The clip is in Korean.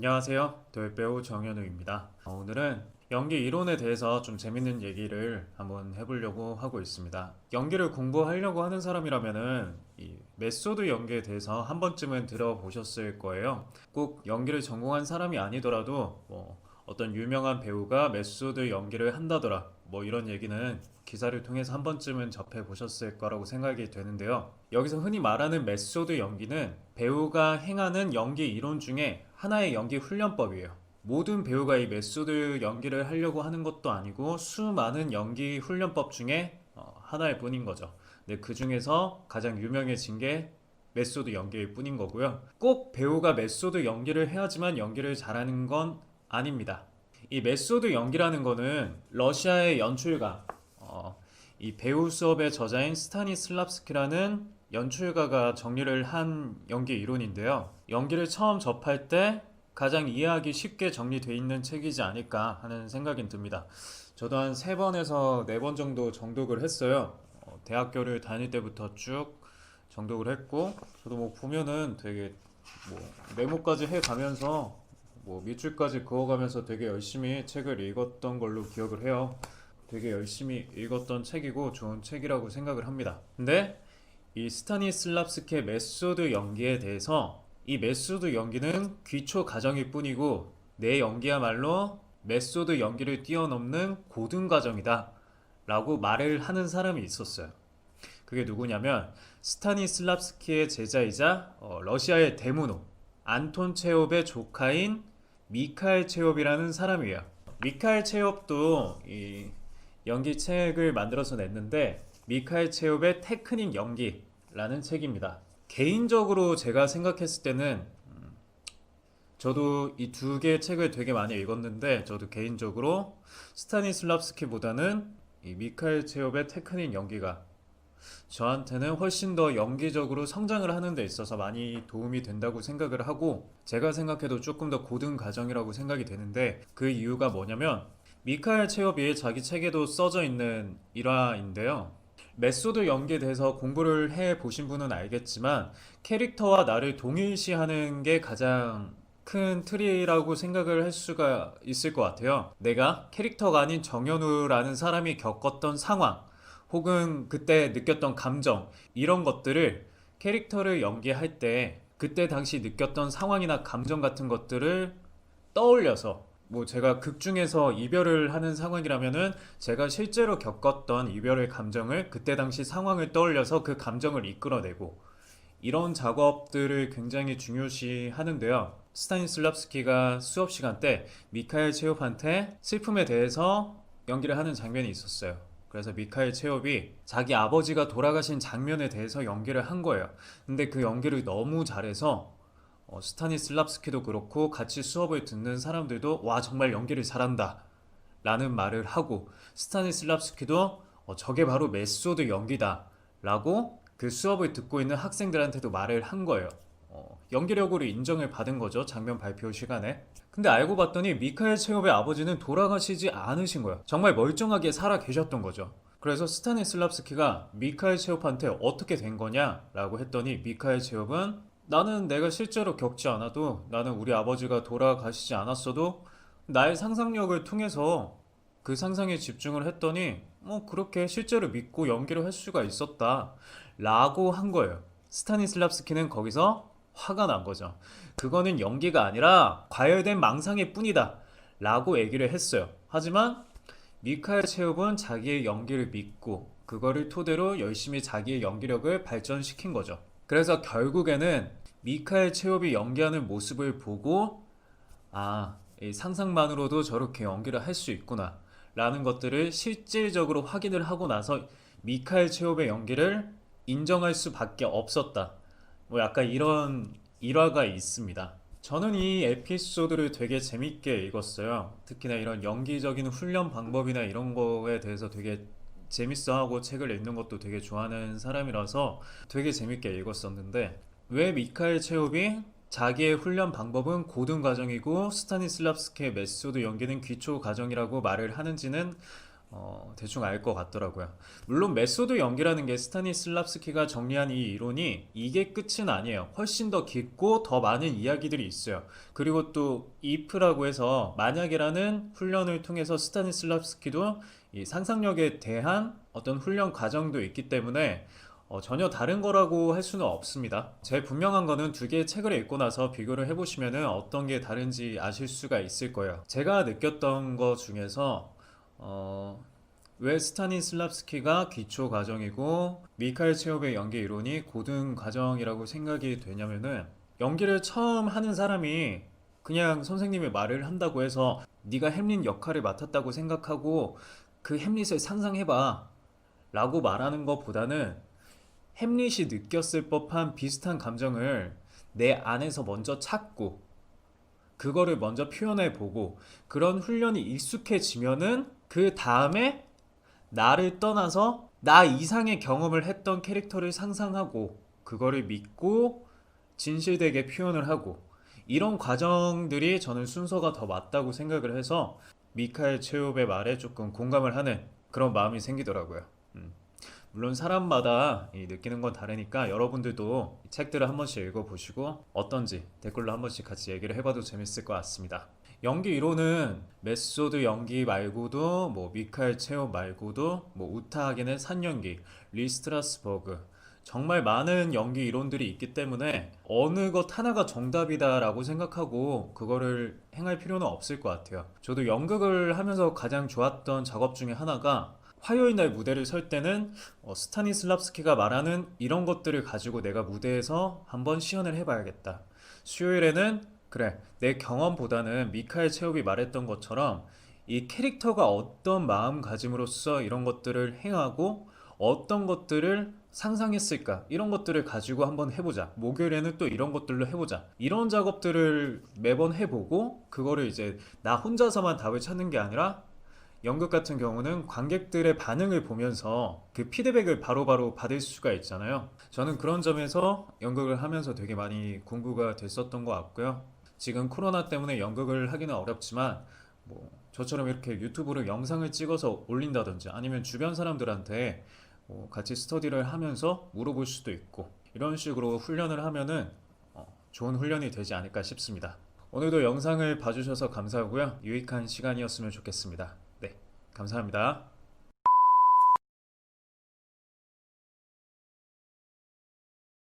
안녕하세요. 도예배우 정현우입니다. 오늘은 연기 이론에 대해서 좀 재밌는 얘기를 한번 해보려고 하고 있습니다. 연기를 공부하려고 하는 사람이라면은 이 메소드 연기에 대해서 한 번쯤은 들어보셨을 거예요. 꼭 연기를 전공한 사람이 아니더라도 어떤 유명한 배우가 메소드 연기를 한다더라 이런 얘기는 기사를 통해서 한 번쯤은 접해보셨을 거라고 생각이 되는데요. 여기서 흔히 말하는 메소드 연기는 배우가 행하는 연기 이론 중에 하나의 연기 훈련법이에요. 모든 배우가 이 메소드 연기를 하려고 하는 것도 아니고 수많은 연기 훈련법 중에 하나일 뿐인 거죠. 근데 그 중에서 가장 유명해진 게 메소드 연기일 뿐인 거고요. 꼭 배우가 메소드 연기를 해야지만 연기를 잘하는 건 아닙니다. 이 메소드 연기라는 거는 러시아의 연출가, 이 배우 수업의 저자인 스타니슬랍스키라는 연출가가 정리를 한 연기 이론인데요. 연기를 처음 접할 때 가장 이해하기 쉽게 정리되어 있는 책이지 않을까 하는 생각이 듭니다. 저도 한 3번에서 4번 정도 정독을 했어요. 대학교를 다닐 때부터 쭉 정독을 했고, 저도 보면은 되게 메모까지 해가면서 밑줄까지 그어가면서 되게 열심히 책을 읽었던 걸로 기억을 해요. 되게 열심히 읽었던 책이고 좋은 책이라고 생각을 합니다. 근데 이 스타니슬랍스키의 메소드 연기에 대해서 이 메소드 연기는 기초 과정일 뿐이고 내 연기야말로 메소드 연기를 뛰어넘는 고등 과정이다 라고 말을 하는 사람이 있었어요. 그게 누구냐면 스타니슬랍스키의 제자이자 러시아의 대문호 안톤 체홉의 조카인 미카엘 체홉이라는 사람이에요. 미카엘 체홉도 이 연기 책을 만들어서 냈는데 미카엘 체홉의 테크닉 연기라는 책입니다. 개인적으로 제가 생각했을 때는 저도 이 두 개의 책을 되게 많이 읽었는데 저도 개인적으로 스타니슬랍스키보다는 이 미카엘 체홉의 테크닉 연기가 저한테는 훨씬 더 연기적으로 성장을 하는 데 있어서 많이 도움이 된다고 생각을 하고 제가 생각해도 조금 더 고등 과정이라고 생각이 되는데 그 이유가 뭐냐면 미카엘 체홉이 자기 책에도 써져 있는 일화인데요. 메소드 연기에 대해서 공부를 해 보신 분은 알겠지만 캐릭터와 나를 동일시하는 게 가장 큰 틀이라고 생각을 할 수가 있을 것 같아요. 내가 캐릭터가 아닌 정현우라는 사람이 겪었던 상황 혹은 그때 느꼈던 감정 이런 것들을 캐릭터를 연기할 때 그때 당시 느꼈던 상황이나 감정 같은 것들을 떠올려서 제가 극 중에서 이별을 하는 상황이라면은 제가 실제로 겪었던 이별의 감정을 그때 당시 상황을 떠올려서 그 감정을 이끌어내고 이런 작업들을 굉장히 중요시 하는데요. 스타니슬랍스키가 수업 시간 때 미카엘 체홉한테 슬픔에 대해서 연기를 하는 장면이 있었어요. 그래서 미카엘 체홉이 자기 아버지가 돌아가신 장면에 대해서 연기를 한 거예요. 근데 그 연기를 너무 잘해서 스타니슬랍스키도 그렇고 같이 수업을 듣는 사람들도 와 정말 연기를 잘한다 라는 말을 하고 스타니슬랍스키도 저게 바로 메소드 연기다 라고 그 수업을 듣고 있는 학생들한테도 말을 한 거예요. 연기력으로 인정을 받은 거죠, 장면 발표 시간에. 근데 알고 봤더니 미카엘 체홉의 아버지는 돌아가시지 않으신 거예요. 정말 멀쩡하게 살아 계셨던 거죠. 그래서 스타니슬랍스키가 미카엘 체홉한테 어떻게 된 거냐 라고 했더니 미카엘 체홉은 나는 내가 실제로 겪지 않아도 나는 우리 아버지가 돌아가시지 않았어도 나의 상상력을 통해서 그 상상에 집중을 했더니 그렇게 실제로 믿고 연기를 할 수가 있었다 라고 한 거예요. 스타니슬랍스키는 거기서 화가 난 거죠. 그거는 연기가 아니라 과열된 망상일 뿐이다 라고 얘기를 했어요. 하지만 미카엘 체홉은 자기의 연기를 믿고 그거를 토대로 열심히 자기의 연기력을 발전시킨 거죠. 그래서 결국에는 미카엘 체홉이 연기하는 모습을 보고 이 상상만으로도 저렇게 연기를 할 수 있구나 라는 것들을 실질적으로 확인을 하고 나서 미카엘 체홉의 연기를 인정할 수밖에 없었다. 약간 이런 일화가 있습니다. 저는 이 에피소드를 되게 재밌게 읽었어요. 특히나 이런 연기적인 훈련 방법이나 이런 거에 대해서 되게 재밌어하고 책을 읽는 것도 되게 좋아하는 사람이라서 되게 재밌게 읽었었는데 왜 미카엘 체홉이 자기의 훈련 방법은 고등 과정이고 스타니슬랍스키의 메소드 연기는 기초 과정이라고 말을 하는지는 대충 알 것 같더라고요. 물론 메소드 연기라는 게 스타니슬랍스키가 정리한 이 이론이 이게 끝은 아니에요. 훨씬 더 깊고 더 많은 이야기들이 있어요. 그리고 또 if라고 해서 만약이라는 훈련을 통해서 스타니슬랍스키도 이 상상력에 대한 어떤 훈련 과정도 있기 때문에 전혀 다른 거라고 할 수는 없습니다. 제일 분명한 거는 두 개의 책을 읽고 나서 비교를 해보시면 어떤 게 다른지 아실 수가 있을 거예요. 제가 느꼈던 것 중에서 왜 스타니슬랍스키가 기초 과정이고 미카엘 체홉의 연기 이론이 고등 과정이라고 생각이 되냐면은 연기를 처음 하는 사람이 그냥 선생님의 말을 한다고 해서 네가 햄릿 역할을 맡았다고 생각하고 그 햄릿을 상상해봐 라고 말하는 것보다는 햄릿이 느꼈을 법한 비슷한 감정을 내 안에서 먼저 찾고 그거를 먼저 표현해 보고 그런 훈련이 익숙해지면은 그 다음에 나를 떠나서 나 이상의 경험을 했던 캐릭터를 상상하고 그거를 믿고 진실되게 표현을 하고 이런 과정들이 저는 순서가 더 맞다고 생각을 해서 미카엘 체홉의 말에 조금 공감을 하는 그런 마음이 생기더라고요. 물론 사람마다 이 느끼는 건 다르니까 여러분들도 이 책들을 한 번씩 읽어보시고 어떤지 댓글로 한 번씩 같이 얘기를 해봐도 재밌을 것 같습니다. 연기 이론은 메소드 연기 말고도 뭐 미카엘 체홉 말고도 뭐 우타 하겐의 산연기, 리 스트라스버그 정말 많은 연기 이론들이 있기 때문에 어느 것 하나가 정답이다라고 생각하고 그거를 행할 필요는 없을 것 같아요. 저도 연극을 하면서 가장 좋았던 작업 중에 하나가 화요일 날 무대를 설 때는 스타니슬랍스키가 말하는 이런 것들을 가지고 내가 무대에서 한번 시연을 해봐야겠다. 수요일에는 그래, 내 경험보다는 미카엘 체홉이 말했던 것처럼 이 캐릭터가 어떤 마음가짐으로써 이런 것들을 행하고 어떤 것들을 상상했을까 이런 것들을 가지고 한번 해보자. 목요일에는 또 이런 것들로 해보자. 이런 작업들을 매번 해보고 그거를 이제 나 혼자서만 답을 찾는 게 아니라 연극 같은 경우는 관객들의 반응을 보면서 그 피드백을 바로바로 받을 수가 있잖아요. 저는 그런 점에서 연극을 하면서 되게 많이 공부가 됐었던 것 같고요. 지금 코로나 때문에 연극을 하기는 어렵지만 뭐 저처럼 이렇게 유튜브로 영상을 찍어서 올린다든지 아니면 주변 사람들한테 뭐 같이 스터디를 하면서 물어볼 수도 있고 이런 식으로 훈련을 하면은 좋은 훈련이 되지 않을까 싶습니다. 오늘도 영상을 봐주셔서 감사하고요. 유익한 시간이었으면 좋겠습니다. 네, 감사합니다.